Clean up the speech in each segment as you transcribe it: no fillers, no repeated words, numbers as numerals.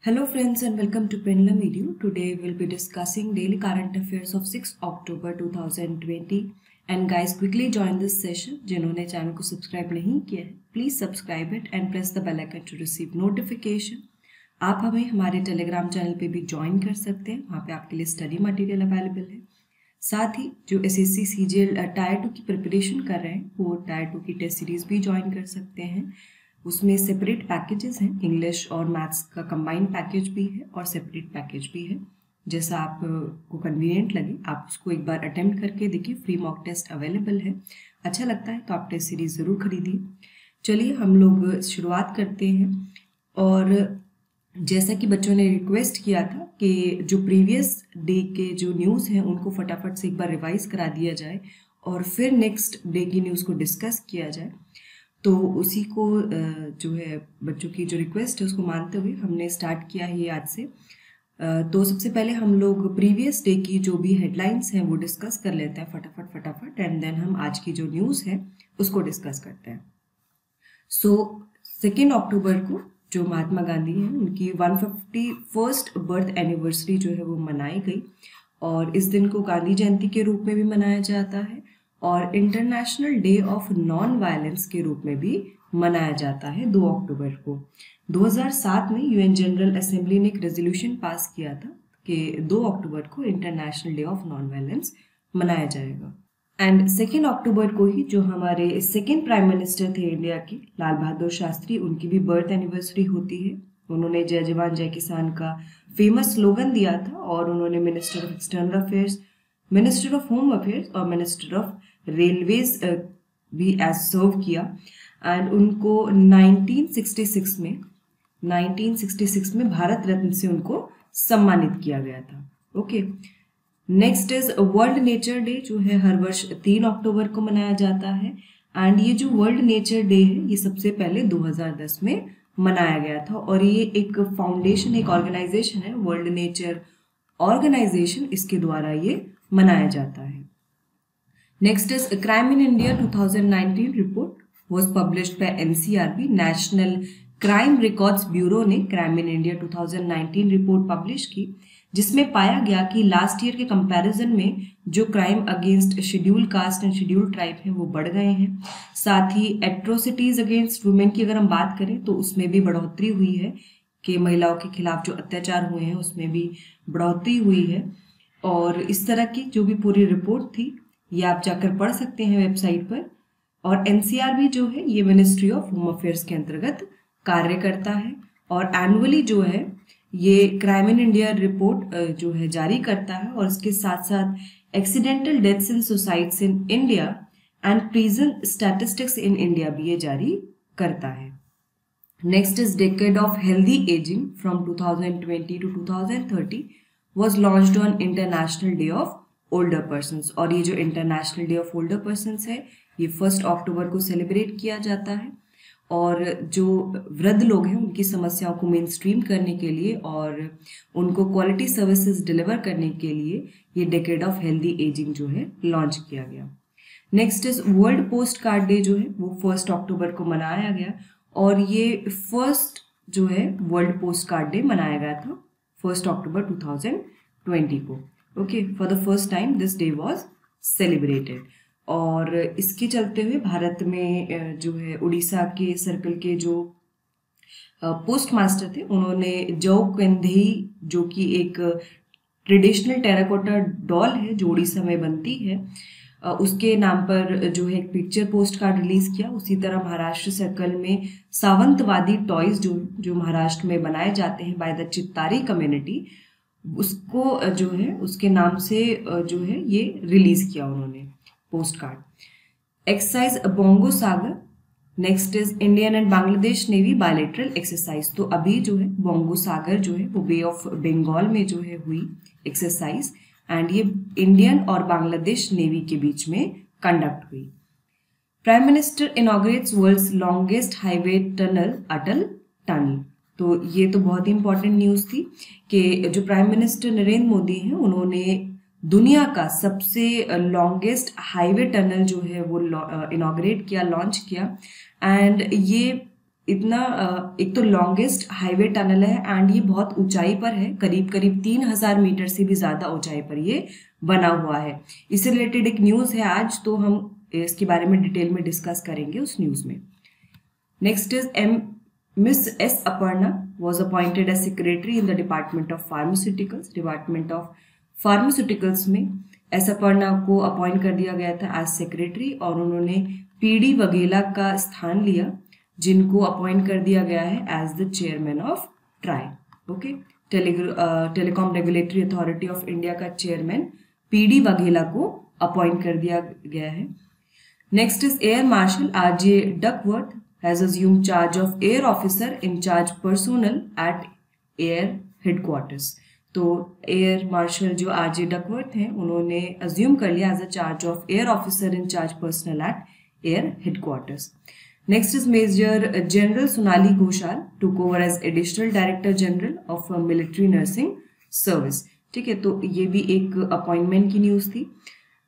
Hello friends and welcome to Pendulum Edu. Today we'll be discussing daily current affairs of 6 October 2020 and guys quickly join this session. जिन्होंने channel को subscribe नहीं किया है please subscribe it and press the bell icon to receive notification. आप हमें हमारे Telegram channel पे भी ज्वाइन कर सकते हैं, वहाँ पे आपके लिए स्टडी मटेरियल अवेलेबल है. साथ ही जो एसएससी सीजीएल टायर 2 की प्रिपरेशन कर रहे हैं वो टायर 2 की टेस्ट सीरीज भी ज्वाइन कर सकते हैं. उसमें सेपरेट पैकेजेस हैं, इंग्लिश और मैथ्स का कंबाइंड पैकेज भी है और सेपरेट पैकेज भी है. जैसा आपको कन्वीनियंट लगे आप उसको एक बार अटेम्प्ट करके देखिए. फ्री मॉक टेस्ट अवेलेबल है. अच्छा लगता है तो आप टेस्ट सीरीज ज़रूर खरीदिए. चलिए हम लोग शुरुआत करते हैं. और जैसा कि बच्चों ने रिक्वेस्ट किया था कि जो प्रीवियस डे के जो न्यूज़ हैं उनको फटाफट से एक बार रिवाइज करा दिया जाए और फिर नेक्स्ट डे की न्यूज़ को डिस्कस किया जाए, तो उसी को जो है बच्चों की जो रिक्वेस्ट है उसको मानते हुए हमने स्टार्ट किया है आज से. तो सबसे पहले हम लोग प्रीवियस डे की जो भी हेडलाइंस हैं वो डिस्कस कर लेते हैं फटाफट एंड देन हम आज की जो न्यूज़ है उसको डिस्कस करते हैं. सो 2 अक्टूबर को जो महात्मा गांधी हैं उनकी 151st बर्थ एनिवर्सरी जो है वो मनाई गई और इस दिन को गांधी जयंती के रूप में भी मनाया जाता है और international day of non violence के रूप में भी मनाया जाता है 2 अक्टूबर को. 2007 में यूएन जनरल असेंबली ने एक रेजोल्यूशन पास किया था कि 2 अक्टूबर को international day of non violence मनाया जाएगा. एंड 2 अक्टूबर को ही जो हमारे सेकेंड प्राइम मिनिस्टर थे इंडिया के लाल बहादुर शास्त्री, उनकी भी बर्थ एनिवर्सरी होती है. उन्होंने जय जवान जय किसान का फेमस स्लोगन दिया था और उन्होंने minister of external affairs, minister of home affairs और मिनिस्टर ऑफ रेलवेज भी एज सर्व किया. एंड उनको 1966 में भारत रत्न से उनको सम्मानित किया गया था. Okay, next is world nature day जो है हर वर्ष 3 अक्टूबर को मनाया जाता है. एंड ये जो वर्ल्ड नेचर डे है ये सबसे पहले 2010 में मनाया गया था और ये एक फाउंडेशन, एक ऑर्गेनाइजेशन है, वर्ल्ड नेचर ऑर्गेनाइजेशन, इसके द्वारा ये मनाया जाता है. Next is Crime in India 2019 report was published by NCRB, National Crime Records Bureau ने Crime in India 2019 report publish की जिसमें पाया गया कि लास्ट ईयर के कंपैरिजन में जो crime against schedule caste and schedule tribe हैं वो बढ़ गए हैं. साथ ही एट्रोसिटीज अगेंस्ट वुमेन की अगर हम बात करें तो उसमें भी बढ़ोतरी हुई है कि महिलाओं के खिलाफ जो अत्याचार हुए हैं उसमें भी बढ़ोतरी हुई है. और इस तरह की जो भी पूरी रिपोर्ट थी ये आप जाकर पढ़ सकते हैं वेबसाइट पर. और एनसीआरबी जो है ये मिनिस्ट्री ऑफ होम अफेयर्स के अंतर्गत कार्य करता है और एनुअली जो है ये क्राइम इन इंडिया रिपोर्ट जो है जारी करता है और इसके साथ साथ accidental deaths in suicides in India and prison statistics in India भी ये जारी करता है. Next is decade of healthy ageing from 2020 to 2030 was launched on International Day of older persons. और ये जो international day of older persons है ये 1 अक्टूबर को सेलिब्रेट किया जाता है और जो वृद्ध लोग हैं उनकी समस्याओं को मेन स्ट्रीम करने के लिए और उनको क्वालिटी सर्विसेज डिलीवर करने के लिए ये डेकेड ऑफ हेल्दी एजिंग जो है लॉन्च किया गया. Next is world post card day जो है वो 1 अक्टूबर को मनाया गया और ये फर्स्ट जो है वर्ल्ड पोस्ट कार्ड डे मनाया गया था 1 अक्टूबर 2020 को. Okay, for the first time this day was celebrated. और इसके चलते हुए भारत में जो है उड़ीसा के सर्कल के जो पोस्ट मास्टर थे उन्होंने जौ कंधेई जो कि एक ट्रेडिशनल टेराकोटा डॉल है जो उड़ीसा में बनती है, उसके नाम पर जो है एक पिक्चर पोस्ट कार्ड रिलीज किया. उसी तरह महाराष्ट्र सर्कल में सावंतवादी टॉयज जो महाराष्ट्र में बनाए जाते हैं बाय द चित्तारी कम्युनिटी, उसको जो है उसके नाम से जो है ये रिलीज किया उन्होंने post card. Exercise bongo Sagar. Next is Indian and Bangladesh navy bilateral exercise. तो अभी जो है बोंगो सागर जो है वो बे ऑफ बंगाल में जो है हुई एक्सरसाइज एंड ये इंडियन और बांग्लादेश नेवी के बीच में कंडक्ट हुई. Prime minister inaugurates world's longest highway tunnel Atal tunnel. तो ये तो बहुत ही इंपॉर्टेंट न्यूज़ थी कि जो प्राइम मिनिस्टर नरेंद्र मोदी हैं उन्होंने दुनिया का सबसे लॉन्गेस्ट हाईवे टनल जो है वो इनॉग्रेट किया, लॉन्च किया. एंड ये इतना एक तो लॉन्गेस्ट हाईवे टनल है एंड ये बहुत ऊंचाई पर है, करीब करीब 3000 मीटर से भी ज़्यादा ऊंचाई पर ये बना हुआ है। इससे रिलेटेड एक न्यूज़ है आज, तो हम इसके बारे में डिटेल में डिस्कस करेंगे उस न्यूज़ में। Next is Miss S. Aparna was appointed as secretary in the Department of Pharmaceuticals. Department of Pharmaceuticals में S. Aparna को अपॉइंट कर दिया गया था एज सेक्रेटरी और उन्होंने PD वघेला का स्थान लिया, जिनको अपॉइंट कर दिया गया है as the chairman of TRAI. Okay, telecom regulatory authority of India का चेयरमैन PD वघेला को अपॉइंट कर दिया गया है। Next is air marshal RJ Duckworth has assumed charge of air officer in charge personnel at air headquarters। तो air marshal जो RJ Duckworth हैं उन्होंने अज्यूम कर लिया as a charge of air officer in charge personnel at air headquarters. Next is major general Sonali Ghoshal took over as additional director general of military nursing service. ठीक है, तो ये भी एक अपॉइंटमेंट की न्यूज़ थी।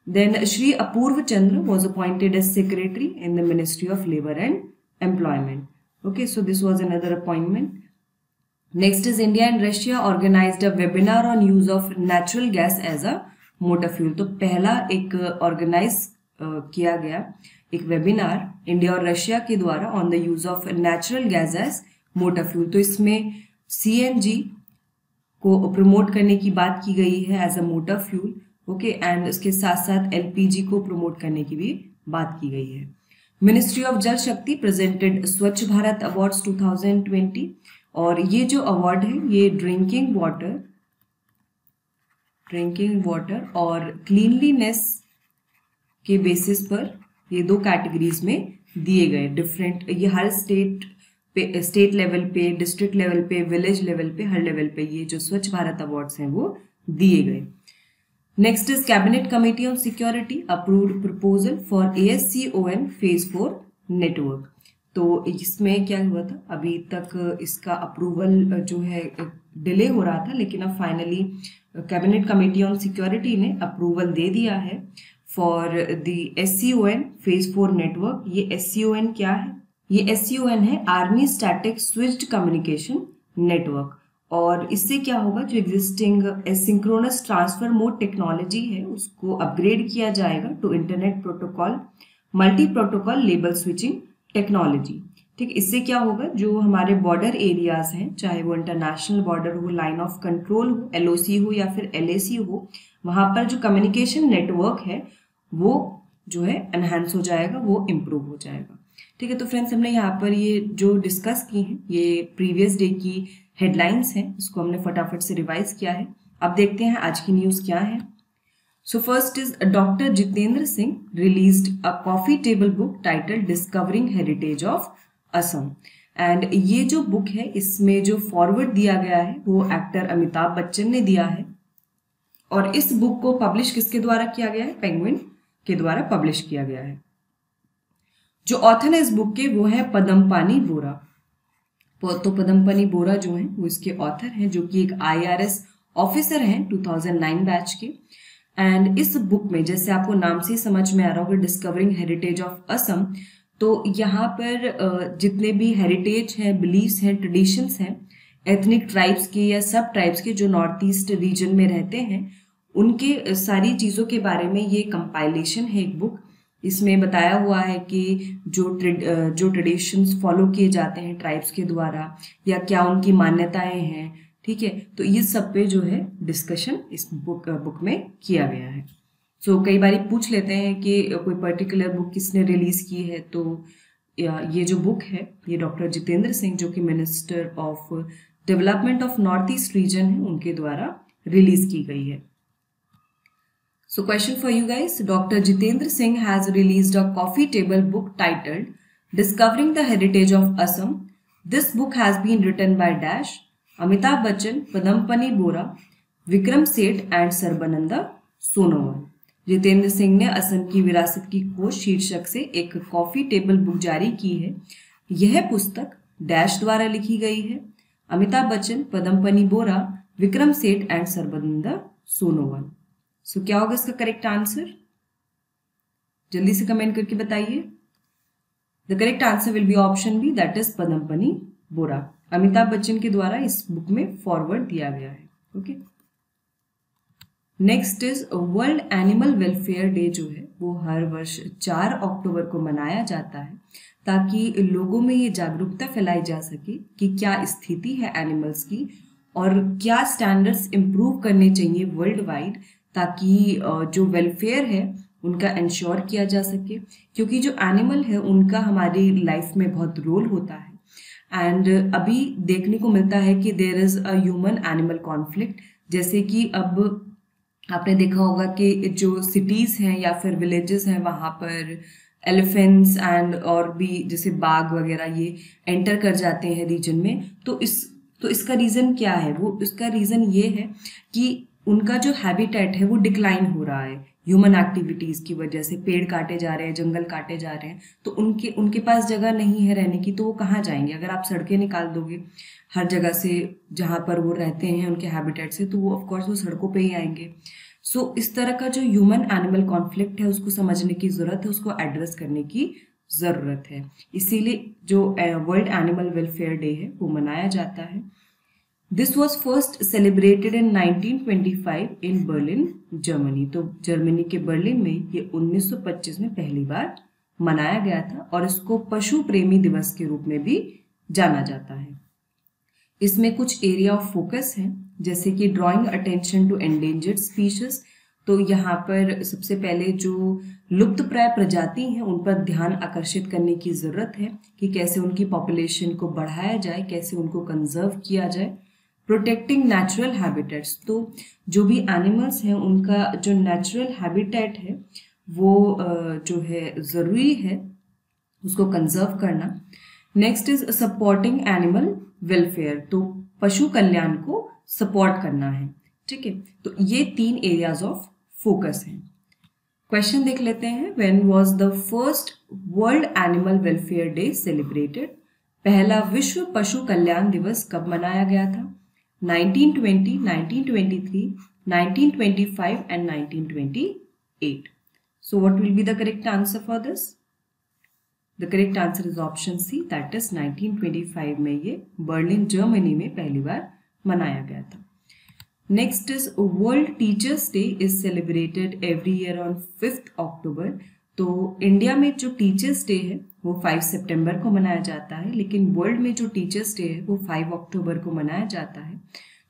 Then Shri Apurva Chandra was appointed as secretary in the ministry of labour and employment. Okay, so this was another appointment. Next is India and Russia organized a webinar on use of natural gas as a motor fuel। तो पहला एक organise किया गया एक webinar India और Russia के द्वारा on the use of natural gas as motor fuel. तो इसमें CNG को प्रमोट करने की बात की गई है as a motor fuel. Okay, and उसके साथ साथ LPG को प्रमोट करने की भी बात की गई है। मिनिस्ट्री ऑफ जल शक्ति प्रेजेंटेड स्वच्छ भारत अवार्ड्स 2020 और ये जो अवार्ड है ये ड्रिंकिंग वाटर और क्लीनलीनेस के बेसिस पर ये दो कैटेगरीज में दिए गए डिफरेंट। ये हर स्टेट लेवल पे, डिस्ट्रिक्ट लेवल पे, विलेज लेवल पे, हर लेवल पे ये जो स्वच्छ भारत अवार्ड्स हैं वो दिए गए। Next is cabinet committee on security approved proposal for ASCON phase 4 network. तो इसमें क्या हुआ था, अभी तक इसका अप्रूवल जो है डिले हो रहा था, लेकिन अब finally cabinet committee on security ने अप्रूवल दे दिया है for the SCON phase 4 network. ये SCON क्या है? ये SCON है army static switched communication network. और इससे क्या होगा, जो existing asynchronous transfer mode technology है उसको अपग्रेड किया जाएगा to internet protocol multi protocol label switching technology. ठीक, इससे क्या होगा, जो हमारे बॉर्डर एरियाज हैं, चाहे वो इंटरनेशनल बॉर्डर हो, लाइन ऑफ कंट्रोल हो, LOC हो या फिर LAC हो, वहां पर जो कम्युनिकेशन नेटवर्क है वो जो है एनहांस हो जाएगा, वो इम्प्रूव हो जाएगा। ठीक है, तो फ्रेंड्स हमने यहाँ पर ये जो डिस्कस की हैं ये प्रीवियस डे की हेडलाइंस हैं, इसको हमने फटाफट से रिवाइज किया है। अब देखते हैं आज की न्यूज़ क्या है। So first is doctor Jitendra Singh released a coffee table book title discovering heritage of Assam. And ये जो बुक है इसमें जो फॉरवर्ड दिया गया है वो एक्टर अमिताभ बच्चन ने दिया है और इस बुक को पब्लिश किसके द्वारा किया गया है? पेंगुइन के द्वारा पब्लिश किया गया है। जो ऑथर है इस बुक के वो है पदमपानी बोरा। तो पदमपानी बोरा जो है वो इसके ऑथर हैं, जो कि एक IRS ऑफिसर हैं 2009 बैच के। एंड इस बुक में जैसे आपको नाम से ही समझ में आ रहा होगा डिस्कवरिंग हेरिटेज ऑफ असम, तो यहाँ पर जितने भी हेरिटेज हैं, बिलीव्स हैं, ट्रेडिशंस हैं एथनिक ट्राइब्स के या सब ट्राइब्स के जो नॉर्थ ईस्ट रीजन में रहते हैं, उनके सारी चीज़ों के बारे में ये कंपाइलेशन है एक बुक। इसमें बताया हुआ है कि जो ट्रेडिशंस फॉलो किए जाते हैं ट्राइब्स के द्वारा या क्या उनकी मान्यताएं हैं। ठीक है, तो ये सब पे जो है डिस्कशन इस बुक में किया गया है। सो कई बार पूछ लेते हैं कि कोई पर्टिकुलर बुक किसने रिलीज की है, तो ये जो बुक है ये डॉक्टर जितेंद्र सिंह जो कि minister of development of north east region है उनके द्वारा रिलीज की गई है। So question for you guys, Dr. Jitendra Singh has released a coffee table book titled Discovering the Heritage of Assam. This book has been written by Dash, Amitabh Bachchan, Padampani Bora, Vikram Seth and Sarbananda Sonowal। Jitendra Singh ने असम की विरासत की खोज शीर्षक से एक coffee table book जारी की है। यह पुस्तक डैश द्वारा लिखी गई है। अमिताभ बच्चन, पदमपनी बोरा, विक्रम सेठ एंड सर्बानंद सोनोवाल। सो क्या होगा इसका करेक्ट आंसर? जल्दी से कमेंट करके बताइए। The correct answer will be option B, that is Padmapani Bora. Amitabh Bachchan के द्वारा इस बुक में फॉरवर्ड दिया गया है। Okay, next is world animal welfare day जो है वो हर वर्ष 4 अक्टूबर को मनाया जाता है ताकि लोगों में ये जागरूकता फैलाई जा सके कि क्या स्थिति है एनिमल्स की और क्या स्टैंडर्ड्स इम्प्रूव करने चाहिए वर्ल्ड वाइड, ताकि जो वेलफेयर है उनका इंश्योर किया जा सके, क्योंकि जो एनिमल है उनका हमारी लाइफ में बहुत रोल होता है। एंड अभी देखने को मिलता है कि there is a human animal conflict, जैसे कि अब आपने देखा होगा कि जो सिटीज हैं या फिर विलेजेस हैं वहाँ पर एलिफेंट्स एंड और भी जैसे बाघ वगैरह ये एंटर कर जाते हैं रीजन में। तो इसका रीज़न क्या है? वो इसका रीज़न ये है कि उनका जो हैबिटेट है वो डिक्लाइन हो रहा है ह्यूमन एक्टिविटीज़ की वजह से। पेड़ काटे जा रहे हैं, जंगल काटे जा रहे हैं, तो उनके पास जगह नहीं है रहने की, तो वो कहाँ जाएंगे? अगर आप सड़कें निकाल दोगे हर जगह से जहाँ पर वो रहते हैं उनके हैबिटेट से, तो वो ऑफकोर्स वो सड़कों पे ही आएंगे। सो इस तरह का जो ह्यूमन एनिमल कॉन्फ्लिक्ट है उसको समझने की ज़रूरत है, उसको एड्रेस करने की ज़रूरत है। इसीलिए जो वर्ल्ड एनिमल वेलफेयर डे है वो मनाया जाता है। This was first celebrated in 1925 in Berlin, Germany. तो जर्मनी के बर्लिन में ये 1925 में पहली बार मनाया गया था और इसको पशु प्रेमी दिवस के रूप में भी जाना जाता है। इसमें कुछ एरिया ऑफ फोकस है, जैसे कि drawing attention to endangered species. तो यहाँ पर सबसे पहले जो लुप्तप्राय प्रजाति हैं उन पर ध्यान आकर्षित करने की ज़रूरत है कि कैसे उनकी पॉपुलेशन को बढ़ाया जाए, कैसे उनको कंजर्व किया जाए। प्रोटेक्टिंग नेचुरल हैबिटेट्स, तो जो भी एनिमल्स हैं उनका जो नेचुरल हैबिटेट है वो जो है ज़रूरी है उसको कंजर्व करना। Next is supporting animal welfare, तो पशु कल्याण को सपोर्ट करना है। ठीक है, तो ये 3 एरियाज ऑफ फोकस हैं। क्वेश्चन देख लेते हैं। When was the first world animal welfare day celebrated? पहला विश्व पशु कल्याण दिवस कब मनाया गया था? 1920, 1923, 1925 and 1928. So what will be the correct answer for this? The correct answer is option C, that is 1925 में ये बर्लिन जर्मनी में पहली बार मनाया गया था। Next is world teachers day is celebrated every year on 5th अक्टूबर। तो India में जो टीचर्स डे है वो 5 सितंबर को मनाया जाता है, लेकिन वर्ल्ड में जो टीचर्स डे है वो 5 अक्टूबर को मनाया जाता है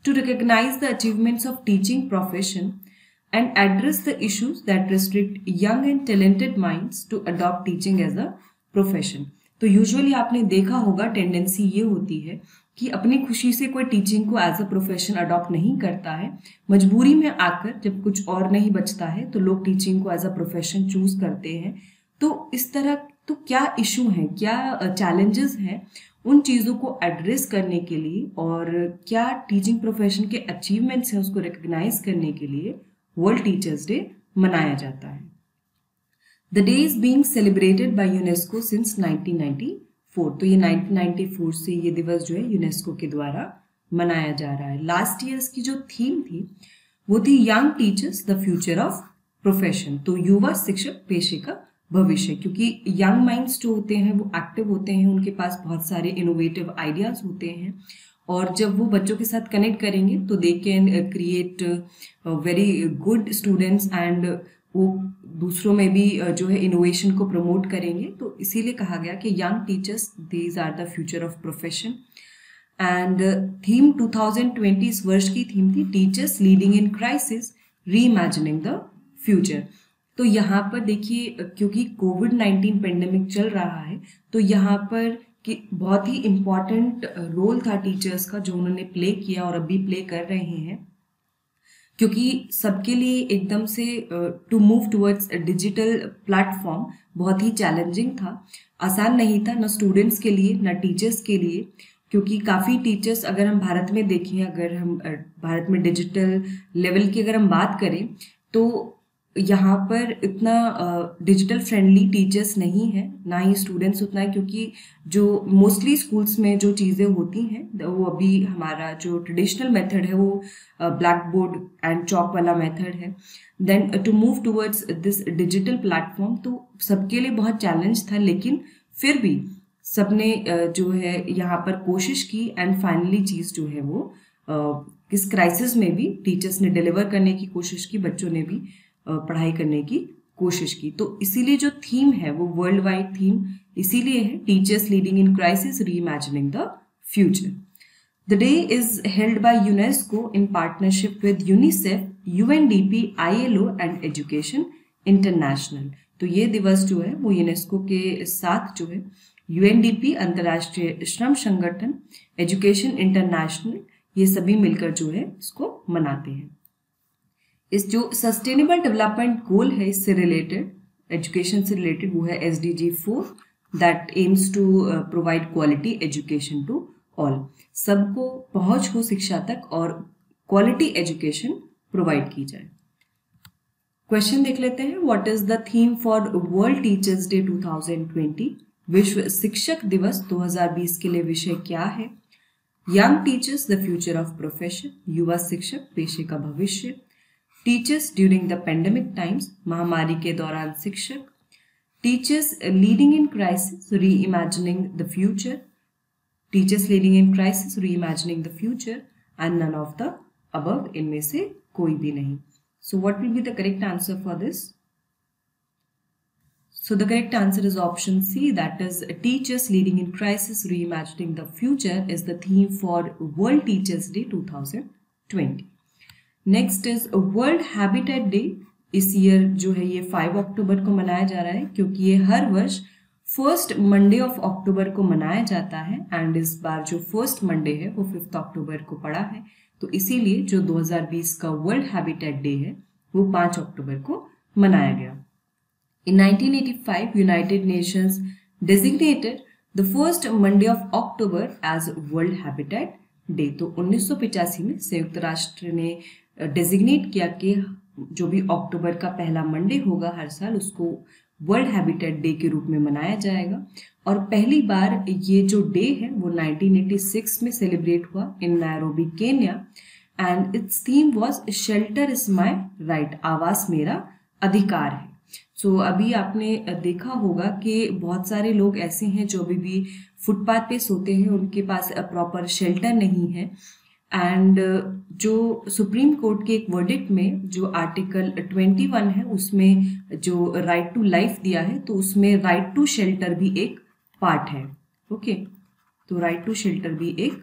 to recognise the achievements of teaching profession and address the issues that restrict young and talented minds to adopt teaching as a profession. तो यूजुअली आपने देखा होगा टेंडेंसी ये होती है कि अपनी खुशी से कोई टीचिंग को एज अ प्रोफेशन अडॉप्ट नहीं करता है, मजबूरी में आकर जब कुछ और नहीं बचता है तो लोग टीचिंग को एज अ प्रोफेशन चूज करते हैं। तो इस तरह तो क्या इशू हैं, क्या चैलेंजेस हैं, उन चीज़ों को एड्रेस करने के लिए और क्या टीचिंग प्रोफेशन के अचीवमेंट्स हैं उसको रिकग्नाइज करने के लिए वर्ल्ड टीचर्स डे मनाया जाता है। The day is being celebrated by UNESCO since 1994। तो ये 1994 से ये दिवस जो है यूनेस्को के द्वारा मनाया जा रहा है। लास्ट ईयर्स की जो थीम थी वो थी young teachers the future of profession. तो युवा शिक्षक पेशे का भविष्य, क्योंकि यंग माइंड्स जो होते हैं वो एक्टिव होते हैं, उनके पास बहुत सारे इनोवेटिव आइडियाज होते हैं और जब वो बच्चों के साथ कनेक्ट करेंगे तो they can create very good students and वो दूसरों में भी जो है इनोवेशन को प्रमोट करेंगे। तो इसीलिए कहा गया कि young teachers these are the future of profession. And theme 2020 इस वर्ष की थीम थी teachers leading in crisis reimagining the future. तो यहाँ पर देखिए क्योंकि कोविड-19 पेंडेमिक चल रहा है तो यहाँ पर कि बहुत ही इम्पॉर्टेंट रोल था टीचर्स का जो उन्होंने प्ले किया और अभी प्ले कर रहे हैं, क्योंकि सबके लिए एकदम से to move towards digital platform बहुत ही चैलेंजिंग था, आसान नहीं था, न स्टूडेंट्स के लिए न टीचर्स के लिए, क्योंकि काफ़ी टीचर्स अगर हम भारत में देखें, अगर हम भारत में डिजिटल लेवल की अगर हम बात करें तो यहाँ पर इतना डिजिटल फ्रेंडली टीचर्स नहीं है, ना ही स्टूडेंट्स उतना है, क्योंकि जो मोस्टली स्कूल्स में जो चीज़ें होती हैं वो अभी हमारा जो ट्रेडिशनल मेथड है वो ब्लैक बोर्ड एंड चॉक वाला मेथड है। Then to move towards this digital platform तो सबके लिए बहुत चैलेंज था, लेकिन फिर भी सबने जो है यहाँ पर कोशिश की एंड फाइनली चीज़ जो है वो इस क्राइसिस में भी टीचर्स ने डिलीवर करने की कोशिश की, बच्चों ने भी पढ़ाई करने की कोशिश की। तो इसीलिए जो थीम है वो वर्ल्ड वाइड थीम इसीलिए है, teachers leading in crisis reimagining the future. The day is held by UNESCO in partnership with UNICEF, UNDP, ILO and Education International। तो ये दिवस जो है वो यूनेस्को के साथ जो है UNDP अंतर्राष्ट्रीय श्रम संगठन, एजुकेशन इंटरनेशनल, ये सभी मिलकर जो है इसको मनाते हैं। इस जो सस्टेनेबल डेवलपमेंट गोल है इससे रिलेटेड, एजुकेशन से रिलेटेड, वो है SDG 4 that aims to provide quality education to all. सबको पहुंच हो शिक्षा तक और क्वालिटी एजुकेशन प्रोवाइड की जाए। क्वेश्चन देख लेते हैं। What is the theme for world teachers day 2020? विश्व शिक्षक दिवस 2020 के लिए विषय क्या है? Young teachers the future of profession, युवा शिक्षक पेशे का भविष्य। Teachers during the pandemic times, महामारी के दौरान शिक्षक। Teachers leading in crisis, reimagining the future. Teachers leading in crisis, reimagining the future, and none of the above, इनमें से कोई भी नहीं। So what will be the correct answer for this? So the correct answer is option C, that is teachers leading in crisis, reimagining the future is the theme for world teachers day 2020। Next is world Habitat day. इस year जो है ये 5 अक्टूबर को मनाया जा रहा है, क्योंकि ये हर वर्ष फर्स्ट मंडे ऑफ अक्टूबर को मनाया जाता है एंड इस बार जो फर्स्ट मंडे है वो 5 अक्टूबर को पड़ा है। तो इसीलिए जो 2020 का वर्ल्ड हैबिटेट डे है वो 5 अक्टूबर को मनाया गया। In 1985 United Nations designated the first Monday of October as World Habitat Day. तो 1985 में संयुक्त राष्ट्र ने डेजिग्नेट किया कि जो भी अक्टूबर का पहला मंडे होगा हर साल, उसको वर्ल्ड हैबिटेट डे के रूप में मनाया जाएगा। और पहली बार ये जो डे है वो 1986 में सेलिब्रेट हुआ in Nairobi, Kenya, and its theme was shelter is my right, आवास मेरा अधिकार है। सो अभी आपने देखा होगा कि बहुत सारे लोग ऐसे हैं जो अभी भी फुटपाथ पे सोते हैं, उनके पास प्रॉपर शेल्टर नहीं है। एंड जो सुप्रीम कोर्ट के एक वर्डिक्ट में जो आर्टिकल 21 है उसमें जो राइट टू लाइफ दिया है, तो उसमें राइट टू शेल्टर भी एक पार्ट है। ओके, तो राइट टू शेल्टर भी एक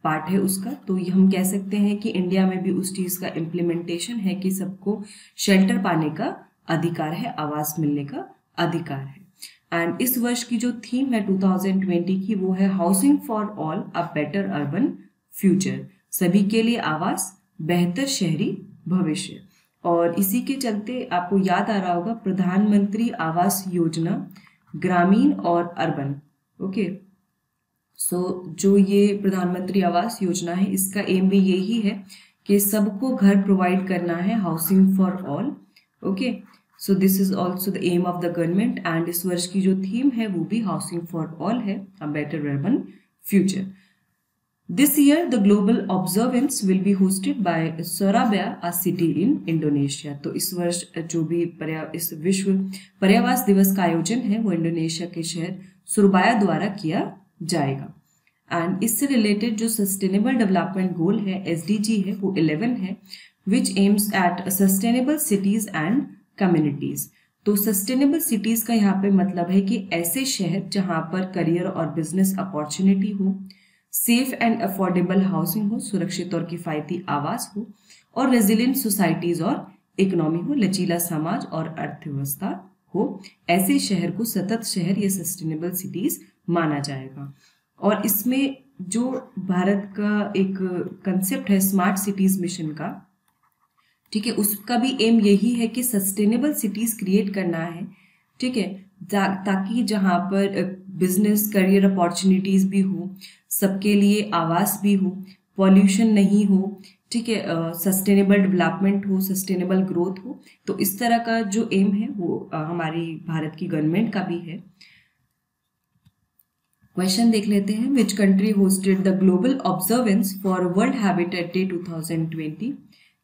पार्ट है उसका। तो ये हम कह सकते हैं कि इंडिया में भी उस चीज़ का इम्प्लीमेंटेशन है कि सबको शेल्टर पाने का अधिकार है, आवास मिलने का अधिकार है। एंड इस वर्ष की जो थीम है 2020 की वो है housing for all a better urban future, सभी के लिए आवास, बेहतर शहरी भविष्य। और इसी के चलते आपको याद आ रहा होगा प्रधानमंत्री आवास योजना ग्रामीण और अर्बन। ओके, सो जो ये प्रधानमंत्री आवास योजना है इसका एम भी यही है कि सबको घर प्रोवाइड करना है, housing for all. Okay, so this is also the aim of the government and इस वर्ष की जो थीम है वो भी हाउसिंग फॉर ऑल है, a better urban future. This year, the global observance will be hosted by Surabaya, a city in Indonesia। तो इस वर्ष जो भी इस विश्व पर्यावास दिवस का आयोजन है वो इंडोनेशिया के शहर सुरबाया द्वारा किया जाएगा। एंड इससे रिलेटेड जो सस्टेनेबल डेवलपमेंट गोल है SDG है वो 11 है, which aims at sustainable cities and communities. तो सस्टेनेबल सिटीज का यहाँ पे मतलब है कि ऐसे शहर जहाँ पर करियर और बिजनेस अपॉर्चुनिटी हो, सेफ एंड अफोर्डेबल हाउसिंग हो, सुरक्षित और किफायती आवास हो, और रेजिलिएंट सोसाइटीज और इकोनॉमी हो, लचीला समाज और अर्थव्यवस्था हो। ऐसे शहर को सतत शहर या सस्टेनेबल सिटीज माना जाएगा। और इसमें जो भारत का एक कंसेप्ट है स्मार्ट सिटीज मिशन का, ठीक है, उसका भी एम यही है कि सस्टेनेबल सिटीज क्रिएट करना है, ठीक है, ताकि जहाँ पर बिजनेस करियर अपॉर्चुनिटीज भी हो, सबके लिए आवास भी हो, पॉल्यूशन नहीं हो, ठीक है, सस्टेनेबल डेवलपमेंट हो, सस्टेनेबल ग्रोथ हो। तो इस तरह का जो एम है वो हमारी भारत की गवर्नमेंट का भी है। क्वेश्चन देख लेते हैं। Which country hosted the global observance for world Habitat day 2020?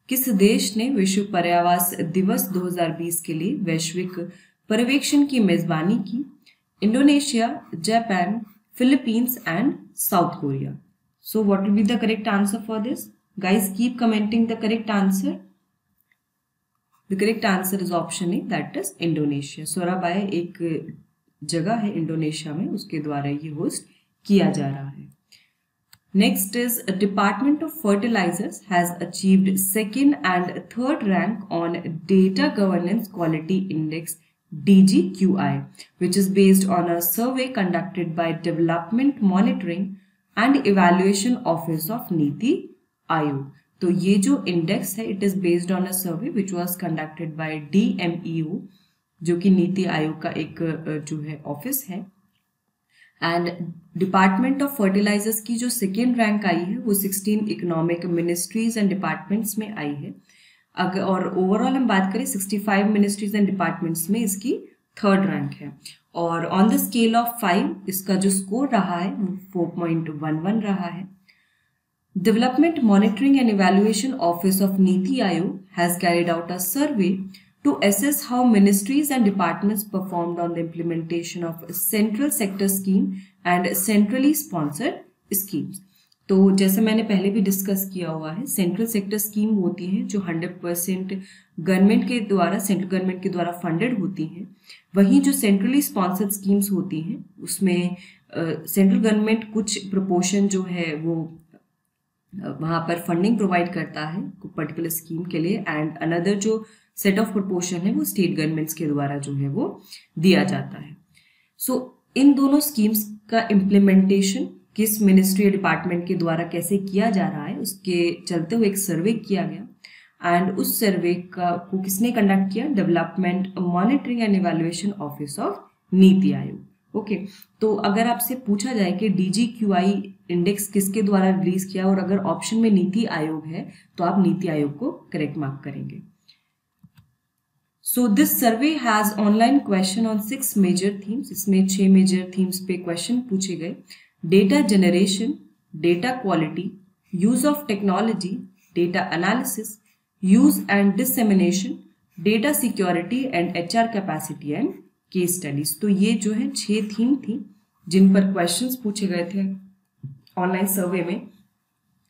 किस देश ने विश्व पर्यावास दिवस 2020 के लिए वैश्विक पर्यवेक्षण की मेजबानी की? Indonesia, Japan, Philippines and South Korea. So what will be the correct answer for this? Guys, keep commenting the correct answer. The correct answer is option A, that is Indonesia. सोराबाया एक जगह है इंडोनेशिया में, उसके द्वारा ये host किया जा रहा है. Next is Department of Fertilizers has achieved second and third rank on Data Governance Quality Index DGQI, which is based on a survey conducted by Development Monitoring and Evaluation Office of NITI Aayog. तो ये जो index है it is based on a survey which was conducted by DMEO, जो कि नीति आयोग का एक जो है ऑफिस है. एंड डिपार्टमेंट ऑफ फर्टिलाइजर्स की जो सेकेंड रैंक आई है वो 16 इकोनॉमिक मिनिस्ट्रीज एंड डिपार्टमेंट्स में आई है. अगर और ओवरऑल हम बात करें 65 मिनिस्ट्रीज एंड डिपार्टमेंट्स में इसकी थर्ड रैंक है. और ऑन द स्केल ऑफ 5 इसका जो स्कोर रहा है वो 4.11 रहा है. Development monitoring and evaluation office of NITI Aayog has carried out a survey to assess how ministries and departments performed on the implementation of central sector scheme and centrally sponsored schemes. तो जैसे मैंने पहले भी डिस्कस किया हुआ है, सेंट्रल सेक्टर स्कीम होती है जो 100% गवर्नमेंट के द्वारा, सेंट्रल गवर्नमेंट के द्वारा फंडेड होती हैं. वहीं जो सेंट्रली स्पॉन्सर्ड स्कीम्स होती हैं उसमें सेंट्रल गवर्नमेंट कुछ प्रोपोर्शन जो है वो वहाँ पर फंडिंग प्रोवाइड करता है पर्टिकुलर स्कीम के लिए, एंड अनदर जो सेट ऑफ प्रोपोर्शन है वो स्टेट गवर्नमेंट्स के द्वारा जो है वो दिया जाता है. सो इन दोनों स्कीम्स का इम्प्लीमेंटेशन किस मिनिस्ट्री या डिपार्टमेंट के द्वारा कैसे किया जा रहा है उसके चलते हुए एक सर्वे किया गया. एंड उस सर्वे को किसने कंडक्ट किया? Development monitoring and evaluation office of NITI Aayog. Okay, तो अगर आपसे पूछा जाए कि DGQI इंडेक्स किसके द्वारा रिलीज किया और अगर ऑप्शन में नीति आयोग है तो आप नीति आयोग को करेक्ट मार्क करेंगे. So this survey has online question on 6 major themes. इसमें 6 major themes पे question पूछे गए. Data generation, data quality, use of technology, data analysis, use and dissemination, data security and HR capacity and case studies. तो ये जो है 6 theme थी जिन पर questions पूछे गए थे ऑनलाइन सर्वे में.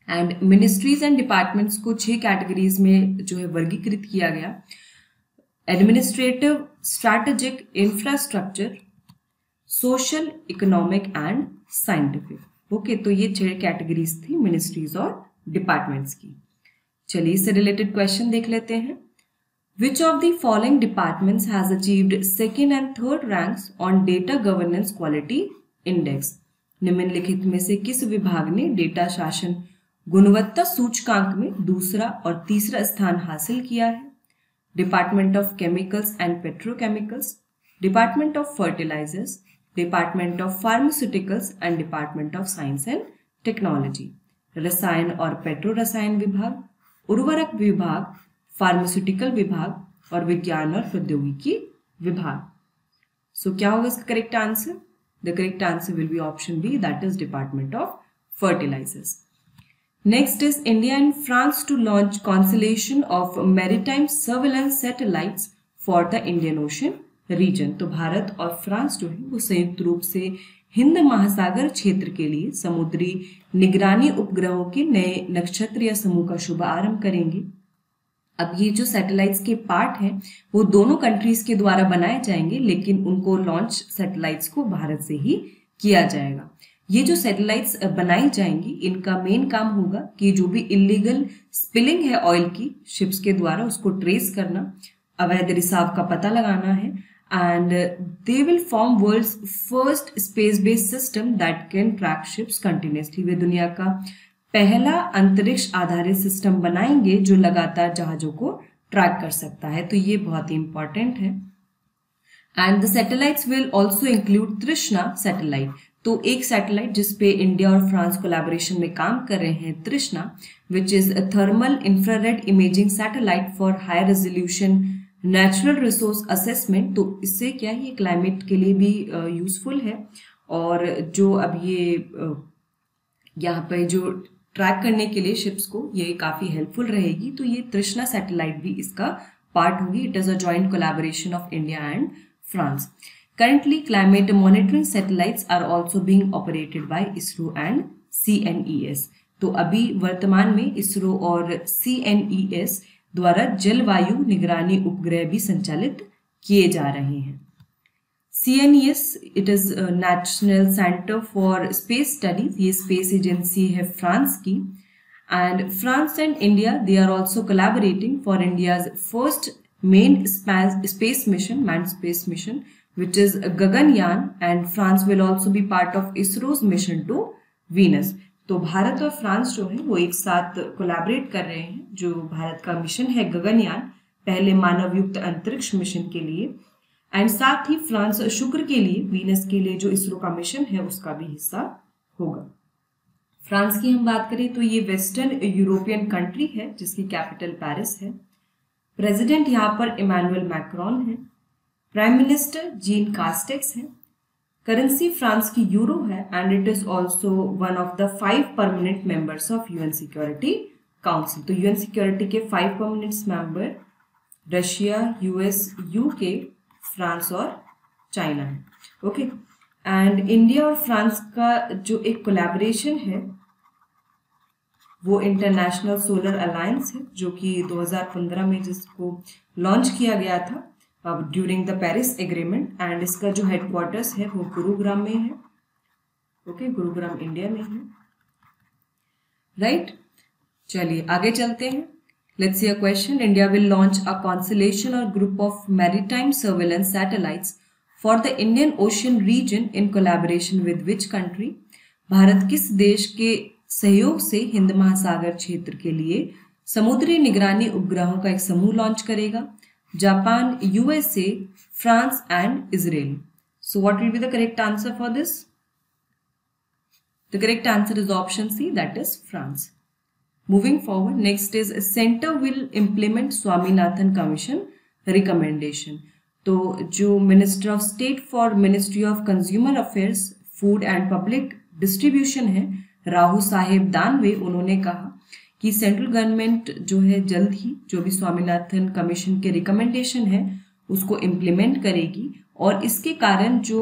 एंड मिनिस्ट्रीज एंड डिपार्टमेंट्स को 6 कैटेगरीज में जो है वर्गीकृत किया गया. Administrative, strategic, infrastructure, social, economic and scientific. Okay, तो ये 6 कैटेगरीज थी मिनिस्ट्रीज और डिपार्टमेंट्स की. चलिए इससे रिलेटेड क्वेश्चन देख लेते हैं. Which of the following departments has achieved second and third ranks on data governance quality index? निम्नलिखित में से किस विभाग ने डेटा शासन गुणवत्ता सूचकांक में दूसरा और तीसरा स्थान हासिल किया है? Department of chemicals and petrochemicals, department of fertilisers, department of pharmaceuticals and department of science and technology. रसायन और पेट्रो रसायन विभाग, उर्वरक विभाग, फार्मास्यूटिकल विभाग और विज्ञान और प्रौद्योगिकी विभाग. सो क्या होगा इसका correct answer? The correct answer will be option B, that is department of fertilisers. Next is India and France to launch constellation of maritime surveillance satellites for the Indian Ocean region. तो भारत और France जो है वो संयुक्त रूप से हिंद महासागर क्षेत्र के लिए समुद्री निगरानी उपग्रहों के नए नक्षत्र या समूह का शुभारंभ करेंगे. अब ये जो सैटेलाइट्स के पार्ट हैं वो दोनों कंट्रीज के द्वारा बनाए जाएंगे, लेकिन उनको लॉन्च सैटेलाइट्स को भारत से ही किया जाएगा. ये जो सैटेलाइट्स बनाई जाएंगी इनका मेन काम होगा कि जो भी इलीगल स्पिलिंग है ऑयल की शिप्स के द्वारा उसको ट्रेस करना, अवैध रिसाव का पता लगाना है. And they will form world's first space based system that can track ships continuously. वे दुनिया का पहला अंतरिक्ष आधारित सिस्टम बनाएंगे जो लगातार जहाजों को ट्रैक कर सकता है. तो ये बहुत ही इंपॉर्टेंट है. And the satellites will also include तृष्णा सैटेलाइट. तो एक सैटेलाइट जिसपे इंडिया और फ्रांस कोलैबोरेशन में काम कर रहे हैं, तृष्णा, which is a thermal infrared imaging satellite for high resolution natural resource assessment. तो इससे क्या है, ये क्लाइमेट के लिए भी यूजफुल है. और जो अब ये यहाँ पे जो ट्रैक करने के लिए शिप्स को ये काफी हेल्पफुल रहेगी. तो ये तृष्णा सैटेलाइट भी इसका पार्ट होगी. It is a joint collaboration of India and France. Currently, climate monitoring satellites are also being operated by ISRO and CNES. तो अभी वर्तमान में इसरो और CNES द्वारा जलवायु निगरानी उपग्रह भी संचालित किए जा रहे हैं. CNES it is national centre for space studies. ये स्पेस एजेंसी है फ्रांस की. And France and India they are also collaborating for India's first man space mission, manned space mission, which is Gaganyaan, and France will also be part of ISRO's mission to Venus. तो भारत और France जो है वो एक साथ collaborate कर रहे हैं. जो भारत का मिशन है गगनयान, पहले मानव युक्त अंतरिक्ष मिशन के लिए, एंड साथ ही फ्रांस शुक्र के लिए, वीनस के लिए जो इसरो का मिशन है उसका भी हिस्सा होगा. फ्रांस की हम बात करें तो ये वेस्टर्न यूरोपियन कंट्री है जिसकी कैपिटल पेरिस है. प्रेसिडेंट यहाँ पर इमैनुअल मैक्रोन है. प्राइम मिनिस्टर जीन कास्टेक्स है. करेंसी फ्रांस की यूरो है and it is also one of the 5 permanent members of UN security council. तो यूएन सिक्योरिटी के 5 permanent member Russia, US, UK, France और China है. Okay. And India और France का जो एक कोलैबोरेशन है वो इंटरनेशनल सोलर अलायंस है, जो कि 2015 में जिसको लॉन्च किया गया था during the Paris agreement. And इसका जो हेडक्वार्टर्स है वो गुरुग्राम में है. ओके, गुरुग्राम इंडिया में है. राइट, चलिए आगे चलते हैं. Let's see a question. India will launch a constellation और group of maritime surveillance satellites for the Indian Ocean region in collaboration with which country. Bharat किस देश के सहयोग से हिंद महासागर क्षेत्र के लिए समुद्री निगरानी उपग्रहों का एक समूह लॉन्च करेगा? Japan, USA, France and Israel. So what will be the correct answer for this? The correct answer is option C, that is France. Moving forward, next is center will implement Swaminathan Commission recommendation. तो जो minister of state for ministry of consumer affairs, food and public distribution है राहु साहेब दानवे, उन्होंने कहा कि central government जो है जल्द ही जो भी स्वामीनाथन कमीशन के रिकमेंडेशन है उसको इम्प्लीमेंट करेगी, और इसके कारण जो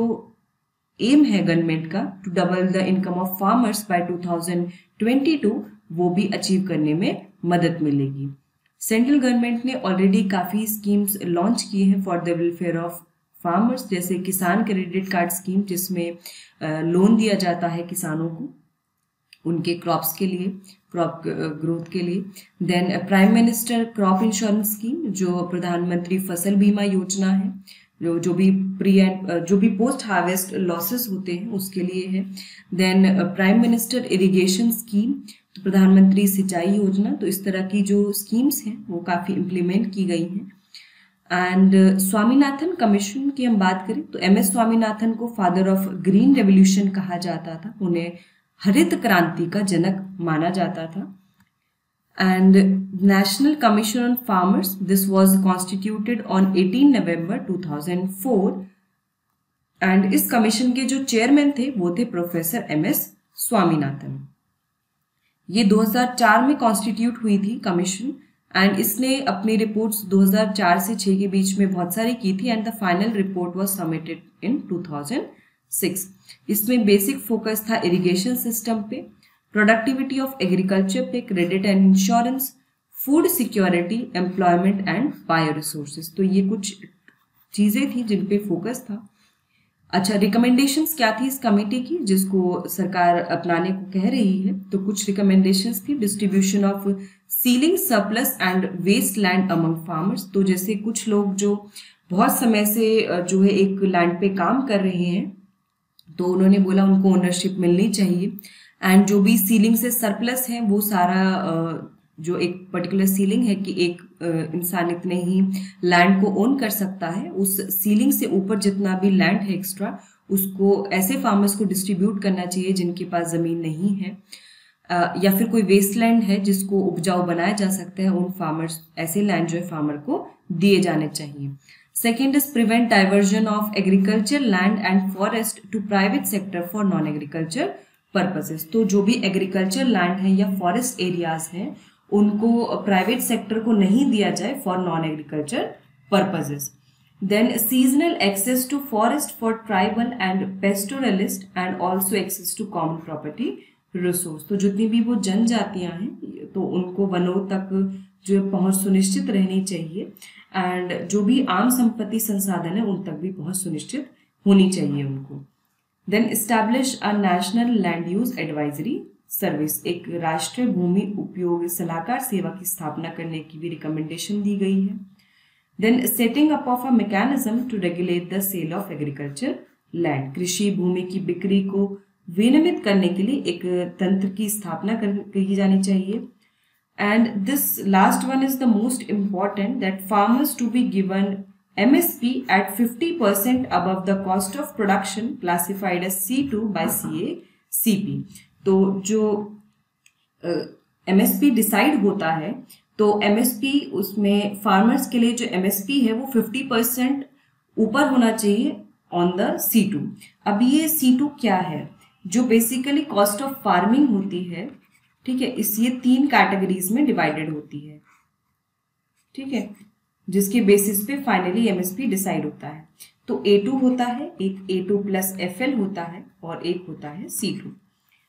एम है गवर्नमेंट का to double the income of farmers by 2022 वो भी अचीव करने में मदद मिलेगी. सेंट्रल गवर्नमेंट ने ऑलरेडी काफ़ी स्कीम्स लॉन्च किए हैं for the welfare of farmers, जैसे किसान क्रेडिट कार्ड स्कीम जिसमें लोन दिया जाता है किसानों को उनके क्रॉप्स के लिए, क्रॉप ग्रोथ के लिए. Then prime minister crop insurance scheme जो प्रधानमंत्री फसल बीमा योजना है, जो भी पोस्ट हार्वेस्ट लॉसेस होते हैं उसके लिए है. Then prime minister irrigation scheme, तो प्रधानमंत्री सिंचाई योजना. तो इस तरह की जो स्कीम्स हैं वो काफ़ी इम्प्लीमेंट की गई हैं. एंड स्वामीनाथन कमीशन की हम बात करें तो MS स्वामीनाथन को फादर ऑफ ग्रीन रेवोल्यूशन कहा जाता था, उन्हें हरित क्रांति का जनक माना जाता था. And national commission on farmers, this was constituted on 18 November 2004. And इस कमीशन के जो चेयरमैन थे वो थे प्रोफेसर MS स्वामीनाथन. ये 2004 में कॉन्स्टिट्यूट हुई थी कमीशन, एंड इसने अपनी रिपोर्ट्स 2004 से 6 के बीच में बहुत सारी की थी. And the final report was submitted in 2006. इसमें बेसिक फोकस था इरिगेशन सिस्टम पे, प्रोडक्टिविटी ऑफ एग्रीकल्चर पे, credit and insurance, food security, employment and bio resources. तो ये कुछ चीज़ें थी जिन पे फोकस था. अच्छा, रिकमेंडेशंस क्या थी इस कमेटी की जिसको सरकार अपनाने को कह रही है? तो कुछ रिकमेंडेशंस थी. Distribution of ceiling surplus and waste land among farmers. तो जैसे कुछ लोग जो बहुत समय से जो है एक लैंड पे काम कर रहे हैं तो उन्होंने बोला उनको ओनरशिप मिलनी चाहिए. एंड जो भी सीलिंग से सरप्लस है वो सारा जो एक पर्टिकुलर सीलिंग है कि एक इंसान इतने ही लैंड को ओन कर सकता है, उस सीलिंग से ऊपर जितना भी लैंड है एक्स्ट्रा उसको ऐसे फार्मर्स को डिस्ट्रीब्यूट करना चाहिए जिनके पास ज़मीन नहीं है, या फिर कोई वेस्ट लैंड है जिसको उपजाऊ बनाया जा सकता है, उन फार्मर्स ऐसे लैंड जो है फार्मर को दिए जाने चाहिए. Second is prevent diversion of agriculture land and forest to private sector for non-agriculture purposes. तो जो भी agriculture land है या forest areas हैं उनको private sector को नहीं दिया जाए for non-agriculture purposes. Then seasonal access to forest for tribal and pastoralist and also access to common property resource। तो जितनी भी वो जनजातियां हैं तो उनको वनों तक जो पहुंच सुनिश्चित रहनी चाहिए एंड जो भी आम संपत्ति संसाधन है उन तक भी पहुंच सुनिश्चित होनी चाहिए उनको। Then establish a national land use advisory service, एक राष्ट्रीय भूमि उपयोग सलाहकार सेवा की स्थापना करने की भी रिकमेंडेशन दी गई है। Then setting up of a mechanism to regulate the sale of agriculture land, कृषि भूमि की बिक्री को विनियमित करने के लिए एक तंत्र की स्थापना की जानी चाहिए। And this last one is the most important, that farmers to be given MSP at 50% above the cost of production classified as C2 by CACP। तो जो MSP डिसाइड होता है तो MSP उसमें फार्मर्स के लिए जो MSP है वो 50% ऊपर होना चाहिए ऑन द C2। अब ये C2 क्या है, जो बेसिकली कॉस्ट ऑफ फार्मिंग होती है, ठीक है, इस ये 3 कैटेगरीज में डिवाइडेड होती है, ठीक है, जिसके बेसिस पे फाइनली MSP डिसाइड होता है। तो A2 होता है, एक A2 प्लस FL होता है और एक होता है C2।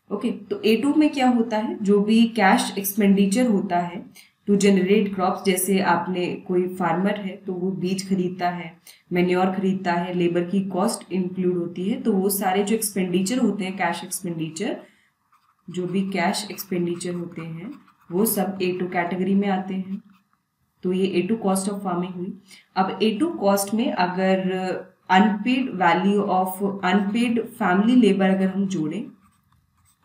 ओके, तो A2 में क्या होता है, जो भी कैश एक्सपेंडिचर होता है टू जनरेट क्रॉप्स, जैसे आपने कोई फार्मर है तो वो बीज खरीदता है, मैन्योर खरीदता है, लेबर की कॉस्ट इंक्लूड होती है, तो वो सारे जो एक्सपेंडिचर होते हैं कैश एक्सपेंडिचर, जो भी कैश एक्सपेंडिचर होते हैं वो सब A2 कैटेगरी में आते हैं। तो ये A2 कॉस्ट ऑफ फार्मिंग हुई। अब A2 कॉस्ट में अगर unpaid value of unpaid family labour अगर हम जोड़ें,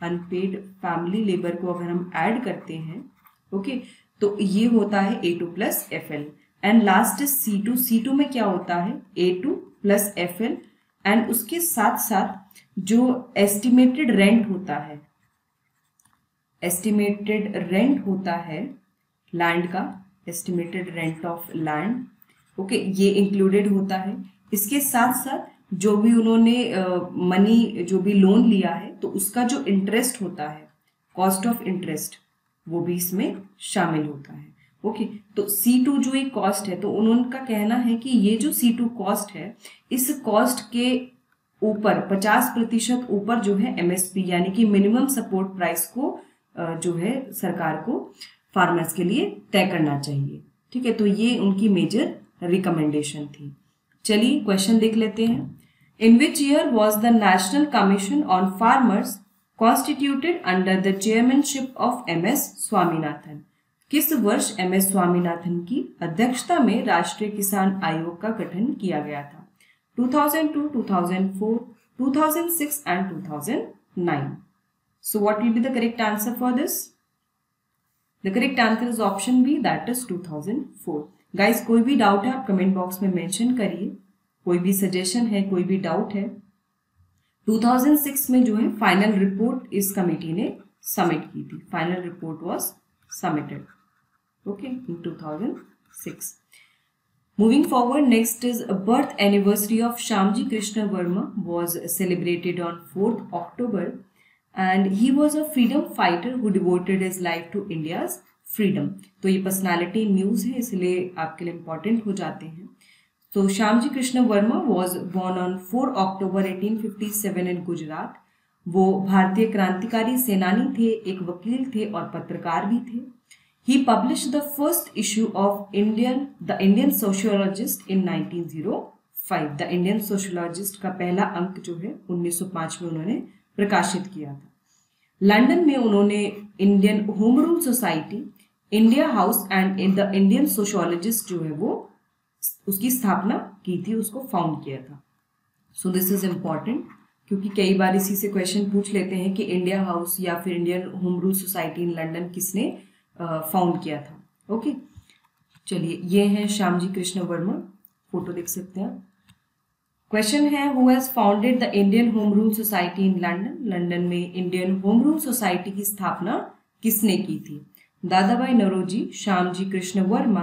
अनपेड फैमिली लेबर को अगर हम ऐड करते हैं, ओके, तो ये होता है A2 plus FL। And last is C2। C2 में क्या होता है, A2 प्लस FL एंड उसके साथ साथ जो एस्टिमेटेड रेंट होता है, एस्टिमेटेड रेंट होता है लैंड का, estimated rent of land, okay, ये इंक्लूडेड होता है। इसके साथ साथ जो भी उन्होंने मनी जो भी लोन लिया है तो उसका जो इंटरेस्ट होता है, कॉस्ट ऑफ इंटरेस्ट, वो भी इसमें शामिल होता है। ओके, तो C2 जो एक कॉस्ट है, तो उन्होंने का कहना है कि ये जो C2 कॉस्ट है, इस कॉस्ट के ऊपर 50% ऊपर जो है MSP यानी कि मिनिमम सपोर्ट प्राइस को जो है सरकार को फार्मर्स के लिए तय करना चाहिए, ठीक है। तो ये उनकी मेजर रिकमेंडेशन थी। चलिए क्वेश्चन देख लेते हैं। In which year was the national commission on farmers constituted under the chairmanship of MS Swaminathan? किस वर्ष MS स्वामीनाथन की अध्यक्षता में राष्ट्रीय किसान आयोग का गठन किया गया था? 2002, 2004, 2006 and 2009. So what will be the correct answer for this? The correct answer is option B, that is 2004. Guys, कोई भी डाउट है आप कमेंट बॉक्स में मेंशन करिए, कोई भी सजेशन है, कोई भी डाउट है। 2006 में जो है फाइनल रिपोर्ट इस कमेटी ने सबमिट की थी, final report was submitted, okay, in 2006। Moving forward, next is birth anniversary of Shyamji Krishna Verma was celebrated on 4th October. And he was a freedom fighter who devoted his life to India's freedom. तो ये personality news है इसलिए आपके लिए important हो जाते हैं। तो Shyamji Krishna Verma was born on 4 अक्टूबर 1857 इन गुजरात। वो भारतीय क्रांतिकारी सेनानी थे, एक वकील थे और पत्रकार भी थे। He published the first issue of the Indian Sociologist in 1905. The Indian Sociologist का पहला अंक जो है 1905 में उन्होंने प्रकाशित किया था। लंदन में उन्होंने Indian home rule society, India house and the Indian sociologist जो है वो उसकी स्थापना की थी, उसको फाउंड किया था। सो दिस इज इम्पॉर्टेंट क्योंकि कई बार इसी से क्वेश्चन पूछ लेते हैं कि इंडिया हाउस या फिर Indian home rule society in London किसने फाउंड किया था। ओके, चलिए ये है श्यामजी कृष्ण वर्मा, फोटो देख सकते हैं। क्वेश्चन है who has founded the Indian home rule society in London? London में इंडियन होम रूल सोसाइटी की स्थापना किसने की थी? Dadabhai Naoroji, Shyamji Krishna Varma,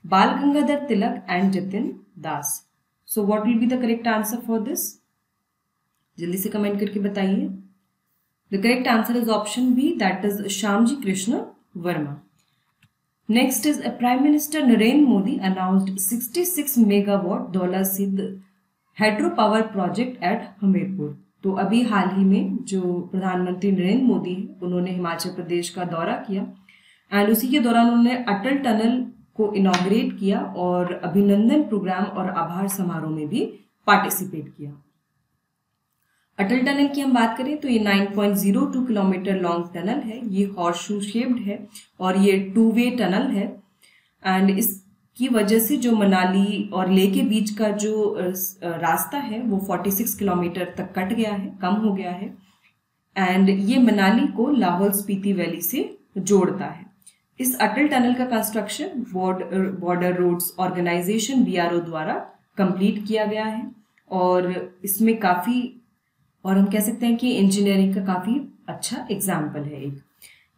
Bal Gangadhar Tilak and Jatin Das. So what will be the correct answer for this? जल्दी से कमेंट करके बताइए। The correct answer is option B, that is Shyamji Krishna Varma. Next is prime minister Narendra Modi announced 66 megawatt Dhaula Sidh hydro power project at Hamirpur. तो अभी हाल ही में जो प्रधानमंत्री नरेंद्र मोदी हैं उन्होंने हिमाचल प्रदेश का दौरा किया एंड उसी के दौरान उन्होंने अटल टनल को इनॉग्रेट किया और अभिनंदन प्रोग्राम और आभार समारोह में भी पार्टिसिपेट किया। अटल टनल की हम बात करें तो ये 9.02 किलोमीटर लॉन्ग टनल है, ये हॉर्सशू शेप्ड है और ये 2-वे टनल है एंड इसकी वजह से जो मनाली और लेह के बीच का जो रास्ता है वो 46 किलोमीटर तक कट गया है, कम हो गया है एंड ये मनाली को लाहौल स्पीति वैली से जोड़ता है। इस अटल टनल का construction border roads organisation BRO द्वारा कंप्लीट किया गया है और इसमें काफ़ी, और हम कह सकते हैं कि इंजीनियरिंग का काफ़ी अच्छा एग्जाम्पल है एक।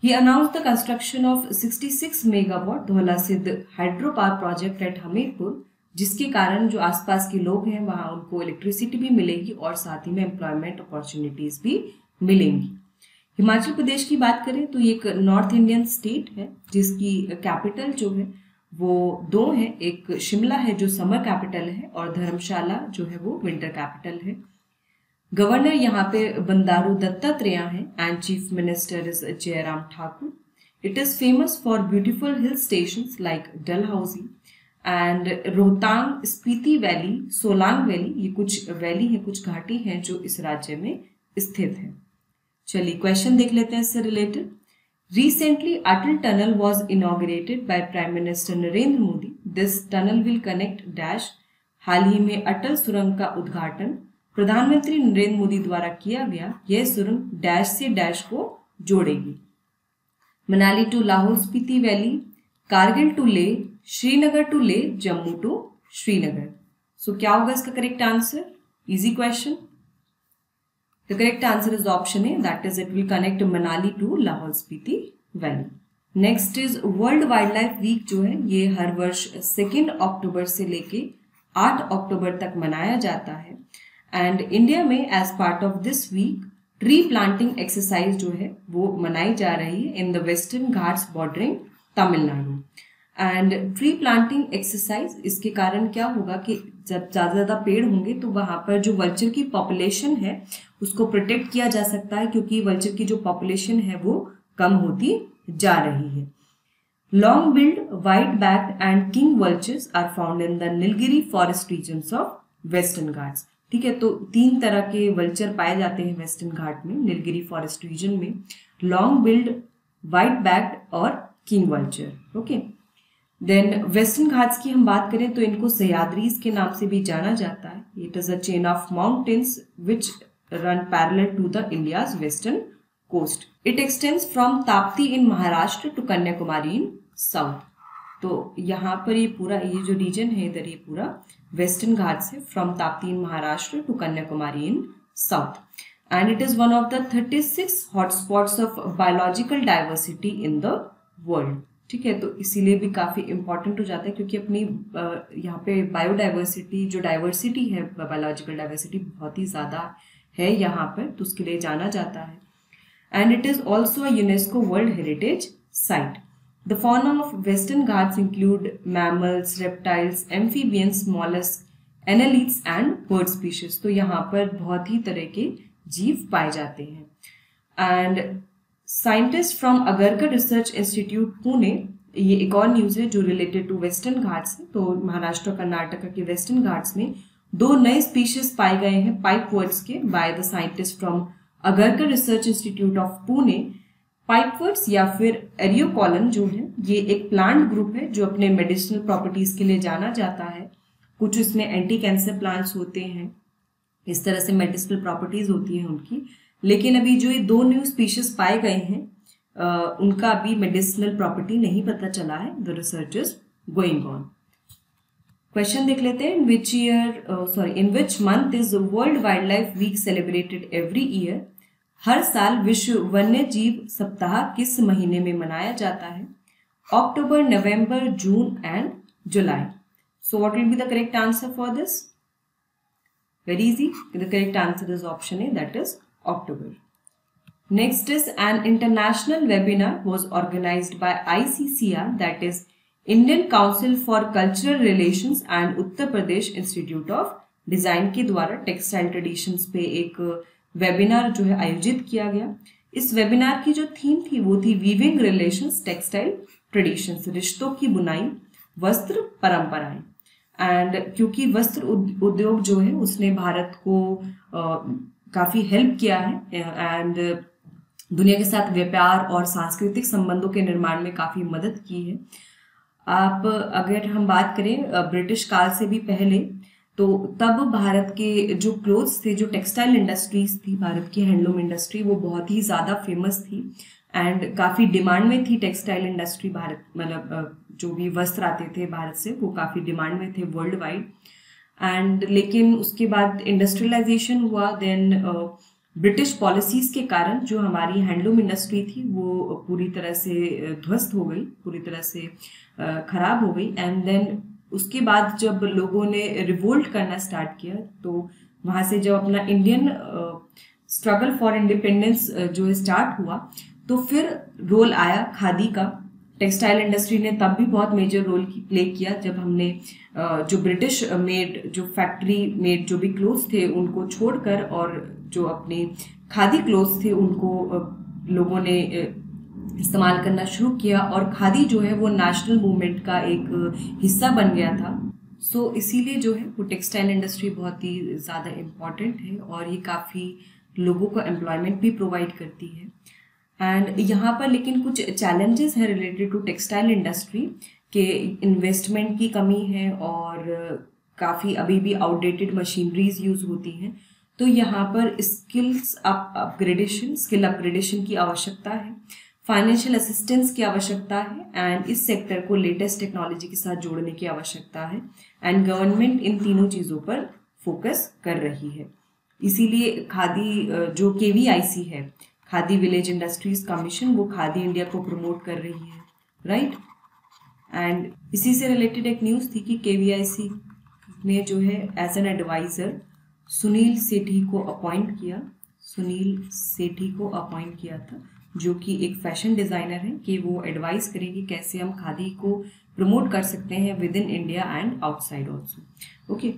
He announce the construction of 66 megawatt Dhaula Sidh hydro power project at Hamirpur, जिसके कारण जो आसपास के लोग हैं वहाँ उनको इलेक्ट्रिसिटी भी मिलेगी और साथ ही में एम्प्लॉयमेंट अपॉर्चुनिटीज भी मिलेंगी। हिमाचल प्रदेश की बात करें तो ये एक नॉर्थ इंडियन स्टेट है जिसकी कैपिटल जो है वो 2 है, एक शिमला है जो समर कैपिटल है और धर्मशाला जो है वो विंटर कैपिटल है। गवर्नर यहाँ पे बंडारू दत्तात्रेय हैं and chief minister is Jairam Thakur. It is famous for beautiful hill stations like Dalhousie and Rohtang, Spiti valley, Solang valley, ये कुछ वैली है, कुछ घाटी हैं जो इस राज्य में स्थित है। चलिए क्वेश्चन देख लेते हैं इससे related. Recently Atal tunnel was inaugurated by prime minister Narendra Modi. This tunnel will connect dash, हाल ही में अटल सुरंग का उद्घाटन प्रधानमंत्री नरेंद्र मोदी द्वारा किया गया। यह सुरंग डैश से डैश को जोड़ेगी। Manali to Lahaul Spiti valley, Kargil to Leh, Srinagar to Leh, Jammu to Srinagar. So क्या होगा इसका correct answer? Easy question. The correct answer is option A, that is it will connect Manali to Lahaul Spiti valley. Next is world wildlife week जो है ये हर वर्ष 2 अक्टूबर से लेके 8 अक्टूबर तक मनाया जाता है एंड इंडिया में as part of this week tree planting exercise जो है वो मनाई जा रही है in the Western Ghats bordering Tamil Nadu. And tree planting exercise, इसके कारण क्या होगा कि जब ज़्यादा पेड़ होंगे तो वहाँ पर जो वल्चर की पॉपुलेशन है उसको प्रोटेक्ट किया जा सकता है क्योंकि वल्चर की जो पॉपुलेशन है वो कम होती जा रही है। Long billed, white back and king vultures are found in the Nilgiri forest regions of Western Ghats. ठीक है, तो 3 तरह के वल्चर पाए जाते हैं वेस्टर्न घाट में, नीलगिरी फॉरेस्ट रीजन में, लॉन्ग बिल्ड, व्हाइट बैक और king vulture. Okay, then Western Ghats की हम बात करें तो इनको सह्याद्रीज के नाम से भी जाना जाता है। It is a chain of mountains which run parallel to the India's western coast. It extends from Tapti in Maharashtra to Kanyakumari in south. तो यहाँ पर ये पूरा ये जो रीजन है इधर ये पूरा वेस्टर्न घाट्स है, from Tapti in Maharashtra to Kanyakumari in south and it is one of the 36 hotspots of biological diversity in the world. ठीक है, तो इसीलिए भी काफ़ी इंपॉर्टेंट हो जाता है क्योंकि अपनी यहाँ पे बायोडाइवर्सिटी जो डाइवर्सिटी है, बायोलॉजिकल डाइवर्सिटी बहुत ही ज़्यादा है यहाँ पर, तो उसके लिए जाना जाता है and it is also a UNESCO world heritage site. The fauna of Western Ghats include mammals, reptiles, amphibians, mollusks, annelids and bird species। तो यहाँ पर बहुत ही तरह के जीव पाए जाते हैं and scientist from Agharkar research institute Pune, ये एक और न्यूज़ है जो रिलेटेड टू वेस्टर्न घाट्स है। तो महाराष्ट्र और कर्नाटक के वेस्टर्न घाट्स में 2 नए स्पीशीज पाए गए हैं पाइपवर्ड्स के by the scientist from Agharkar research institute of Pune. Pipeworts या फिर एरियोकॉलन जो है ये एक प्लांट ग्रुप है जो अपने मेडिसिनल प्रॉपर्टीज के लिए जाना जाता है। कुछ इसमें एंटी कैंसर प्लांट्स होते हैं, इस तरह से मेडिसिनल प्रॉपर्टीज होती हैं उनकी। लेकिन अभी जो ये 2 न्यू स्पीशीज पाए गए हैं उनका अभी मेडिसिनल प्रॉपर्टी नहीं पता चला है। The research is going on. Question देख लेते हैं। In which month is world wildlife week celebrated every year. हर साल विश्व वन्य जीव सप्ताह किस महीने में मनाया जाता है? October, November, June and July. So what will be the correct answer for this? Very easy, the correct answer is option A, that is October. Next is an international webinar was organized by ICCR, that is Indian Council for Cultural Relations and Uttar Pradesh institute of design के द्वारा textile traditions पे एक webinar जो है आयोजित किया गया। इस वेबिनार की जो थीम थी वो थी वीविंग रिलेशंस टेक्सटाइल ट्रेडिशंस, रिश्तों की बुनाई वस्त्र परंपराएं। एंड क्योंकि वस्त्र उद्योग जो है उसने भारत को काफी हेल्प किया है एंड दुनिया के साथ व्यापार और सांस्कृतिक संबंधों के निर्माण में काफी मदद की है। आप अगर हम बात करें ब्रिटिश काल से भी पहले, तो तब भारत के जो क्लोथ्स थे, जो टेक्सटाइल इंडस्ट्रीज थी, भारत की हैंडलूम इंडस्ट्री, वो बहुत ही ज़्यादा फेमस थी एंड काफ़ी डिमांड में थी टेक्सटाइल इंडस्ट्री। भारत मतलब जो भी वस्त्र आते थे भारत से वो काफ़ी डिमांड में थे वर्ल्ड वाइड। एंड लेकिन उसके बाद इंडस्ट्रियलाइजेशन हुआ, देन ब्रिटिश पॉलिसीज के कारण जो हमारी हैंडलूम इंडस्ट्री थी वो पूरी तरह से ध्वस्त हो गई, पूरी तरह से खराब हो गई। एंड देन उसके बाद जब लोगों ने रिवोल्ट करना स्टार्ट किया, तो वहाँ से जब अपना इंडियन स्ट्रगल फॉर इंडिपेंडेंस जो स्टार्ट हुआ, तो फिर रोल आया खादी का। टेक्सटाइल इंडस्ट्री ने तब भी बहुत मेजर रोल प्ले किया जब हमने जो ब्रिटिश मेड, जो फैक्ट्री मेड जो भी क्लोथ्स थे उनको छोड़कर और जो अपने खादी क्लोथ्स थे उनको लोगों ने इस्तेमाल करना शुरू किया और खादी जो है वो नेशनल मूवमेंट का एक हिस्सा बन गया था। सो इसीलिए जो है वो टेक्सटाइल इंडस्ट्री बहुत ही ज़्यादा इम्पॉर्टेंट है और ये काफ़ी लोगों को एम्प्लॉयमेंट भी प्रोवाइड करती है। एंड यहाँ पर लेकिन कुछ चैलेंजेस हैं रिलेटेड टू टेक्सटाइल इंडस्ट्री के इन्वेस्टमेंट की कमी है और काफ़ी अभी भी आउटडेटेड मशीनरीज यूज़ होती हैं। तो यहाँ पर स्किल अपग्रेडेशन की आवश्यकता है, फाइनेंशियल असिस्टेंस की आवश्यकता है एंड इस सेक्टर को लेटेस्ट टेक्नोलॉजी के साथ जोड़ने की आवश्यकता है एंड गवर्नमेंट इन तीनों चीज़ों पर फोकस कर रही है। इसीलिए खादी जो KVIC है, खादी विलेज इंडस्ट्रीज कमीशन, वो खादी इंडिया को प्रमोट कर रही है, राइट। एंड इसी से रिलेटेड एक न्यूज़ थी कि KVIC ने जो है एज एन एडवाइज़र सुनील सेठी को अपॉइंट किया था, जो कि एक फैशन डिज़ाइनर है, कि वो एडवाइस करेगी कैसे हम खादी को प्रमोट कर सकते हैं with in India and outside also. Okay,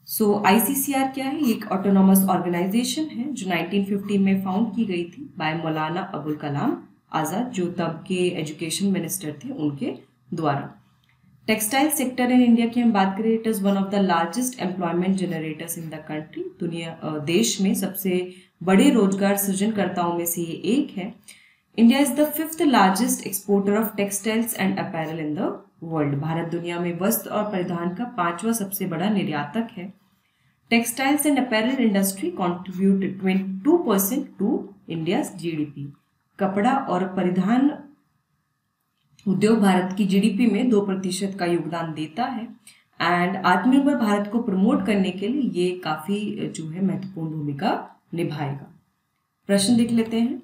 so ICCR क्या है? ये एक ऑटोनॉमस ऑर्गेनाइजेशन है जो 1950 में फाउंड की गई थी बाय मौलाना अबुल कलाम आज़ाद, जो तब के एजुकेशन मिनिस्टर थे, उनके द्वारा। टेक्सटाइल सेक्टर इन इंडिया की हम बात करें, it is one of the largest employment generators in the country. देश में सबसे बड़े रोजगार सृजनकर्ताओं में से ये एक है। India is the 5th largest exporter of textiles and apparel in the world. Bharat दुनिया में वस्त्र और परिधान का 5वां सबसे बड़ा निर्यातक है। Textiles and apparel industry contribute 22% to India's GDP। कपड़ा और परिधान उद्योग भारत की GDP में 2% का योगदान देता है एंड आत्मनिर्भर भारत को प्रमोट करने के लिए ये काफ़ी जो है महत्वपूर्ण भूमिका निभाएगा। प्रश्न देख लेते हैं।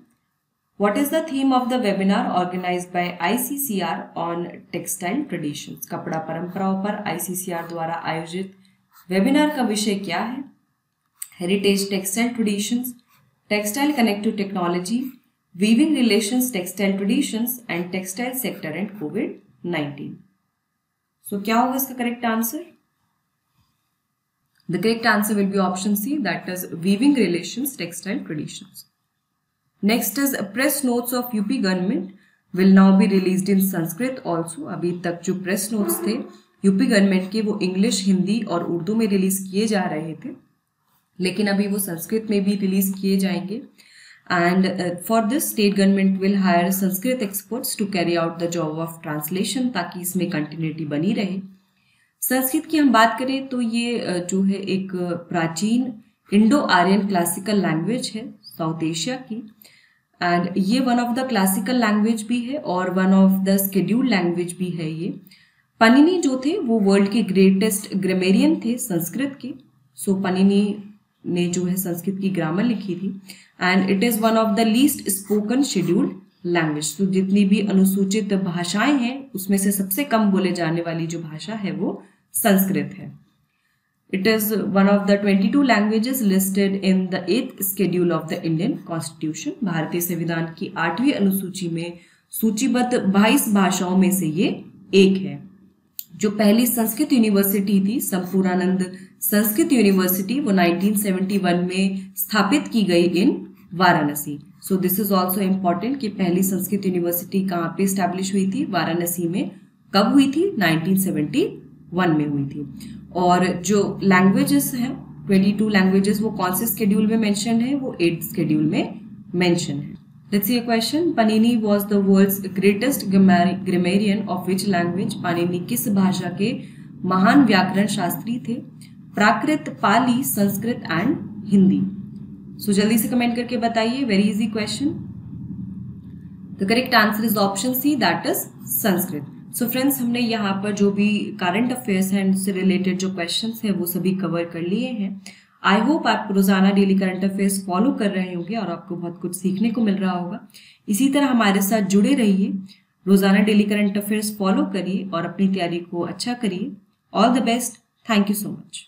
What is the theme of the webinar organized by ICCR on textile traditions? कपड़ा परंपराओं पर ICCR द्वारा आयोजित वेबिनार का विषय क्या है? Heritage textile traditions, textile connect to technology, weaving relations textile traditions and textile sector and COVID-19। So क्या होगा इसका correct answer? The correct answer will be option C, that is weaving relations textile traditions. Next is press notes of UP government will now be released in Sanskrit also. अभी तक जो press notes थे UP government के वो English, Hindi और उर्दू में release किए जा रहे थे, लेकिन अभी वो संस्कृत में भी रिलीज किए जाएंगे। And for this state government will hire Sanskrit experts to carry out the job of translation, ताकि इसमें कंटिन्यूटी बनी रहे। संस्कृत की हम बात करें तो ये जो है एक प्राचीन इंडो आर्यन क्लासिकल लैंग्वेज है साउथ एशिया की, एंड ये one of the classical language भी है और one of the scheduled language भी है ये। पनिनी जो थे वो वर्ल्ड के ग्रेटेस्ट ग्रामेरियन थे संस्कृत के। सो पनिनी ने जो है संस्कृत की ग्रामर लिखी थी and it is one of the least spoken scheduled language. तो जितनी भी अनुसूचित भाषाएं हैं उसमें से सबसे कम बोले जाने वाली जो भाषा है वो संस्कृत है। It is one of the 22 languages listed in the 8th schedule of the Indian Constitution. भारतीय संविधान की 8वीं अनुसूची में सूचीबद्ध 22 भाषाओं में से ये एक है. जो पहली संस्कृत यूनिवर्सिटी थी, संपूर्णानंद संस्कृत यूनिवर्सिटी, वो 1971 में स्थापित की गई in Varanasi. So this is also important कि पहली संस्कृत यूनिवर्सिटी कहाँ पे स्टैब्लिश हुई थी, वाराणसी में. कब हुई थी? 1971 में हुई थी. और जो लैंग्वेजेस हैं 22 लैंग्वेजेस, वो कौन से स्केड्यूल में मेंशन है? वो 8th स्केड्यूल में मेंशन है. Let's see a question. Panini was the world's greatest grammarian of which language? Panini किस भाषा के महान व्याकरण शास्त्री थे? प्राकृत, पाली, संस्कृत एंड हिंदी. सो जल्दी से कमेंट करके बताइए. Very easy question. The correct answer is option C, that is Sanskrit. So friends, हमने यहाँ पर जो भी करंट अफेयर्स हैं उससे रिलेटेड जो क्वेश्चंस हैं वो सभी कवर कर लिए हैं. आई होप आप रोजाना डेली करंट अफेयर्स फॉलो कर रहे होंगे और आपको बहुत कुछ सीखने को मिल रहा होगा. इसी तरह हमारे साथ जुड़े रहिए, रोजाना डेली करंट अफेयर्स फॉलो करिए और अपनी तैयारी को अच्छा करिए. All the best. Thank you so much.